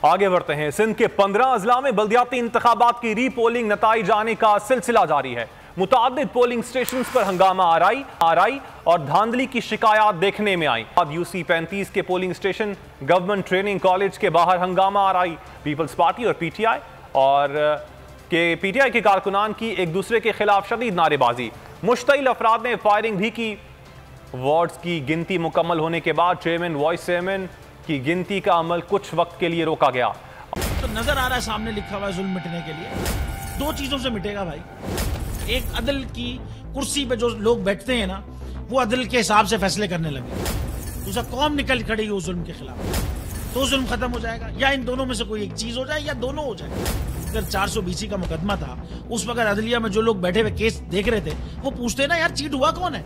आगे बढ़ते हैं। सिंध के 15 अजला में बल्दियाती इंतखाबात की रीपोलिंग नताइज आने का सिलसिला जारी है। मुतादिद पोलिंग स्टेशन पर हंगामा आराई और धांधली की शिकायत देखने में आई। अब यूसी 35 के polling station government training college के बाहर हंगामा आराई। पीपल्स पार्टी और पीटीआई के कारकुनान की एक दूसरे के खिलाफ शदीद नारेबाजी। मुश्तइल अफराद ने फायरिंग भी की। वार्ड्स की गिनती मुकम्मल होने के बाद चेयरमैन वाइस चेयरमैन की गिनती का अमल कुछ वक्त के लिए रोका गया। तो नजर आ रहा है सामने लिखा हुआ है जुल्म मिटने के लिए दो चीजों से मिटेगा भाई। एक अदल की कुर्सी पे जो लोग बैठते हैं ना, वो अदल के हिसाब से फैसले करने लगे। दूसरा कौम निकल खड़ी हो जुल्म के खिलाफ, तो जुल्म खत्म हो जाएगा। या इन दोनों में से कोई एक चीज हो जाए या दोनों हो जाए। अगर 420 का मुकदमा था, उस वक्त अदलिया में जो लोग बैठे हुए केस देख रहे थे, वो पूछते ना यार चीट हुआ कौन है।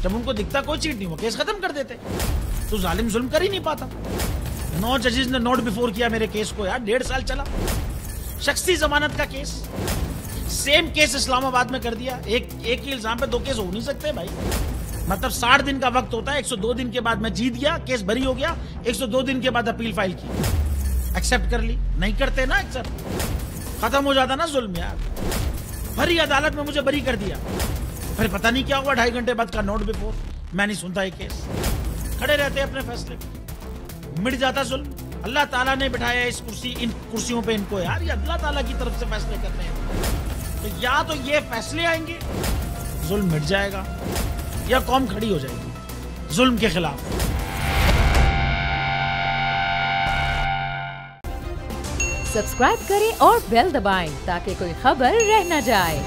जब उनको दिखता कोई चीट नहीं हुआ, केस खत्म कर देते। तो जालिम जुल्म कर ही नहीं पाता। 9 जजेस ने नोट बिफोर किया मेरे केस को यार, 1.5 साल चला। शख्सी जमानत का केस, सेम केस इस्लामाबाद में कर दिया। एक ही इल्जाम पे 2 केस हो नहीं सकते भाई। मतलब 60 दिन का वक्त होता है। 102 दिन के बाद मैं जीत गया, केस बरी हो गया। 102 दिन के बाद अपील फाइल की, एक्सेप्ट कर ली। नहीं करते ना एक्सेप्ट, खत्म हो जाता ना जुल्म यार। भरी अदालत में मुझे बरी कर दिया, फिर पता नहीं क्या हुआ 2.5 घंटे बाद का नोट बिफोर। मैं नहीं सुनता ये केस, खड़े रहते अपने फैसले पे, मिट जाता जुल्म। अल्लाह ताला ने बिठाया इन कुर्सियों पे इनको यार, ये अल्लाह ताला की तरफ से फैसले करने हैं। तो या तो ये फैसले आएंगे, जुल्म मिट जाएगा, या कौम खड़ी हो जाएगी जुल्म के खिलाफ। सब्सक्राइब करें और बेल दबाएं ताकि कोई खबर रह न जाए।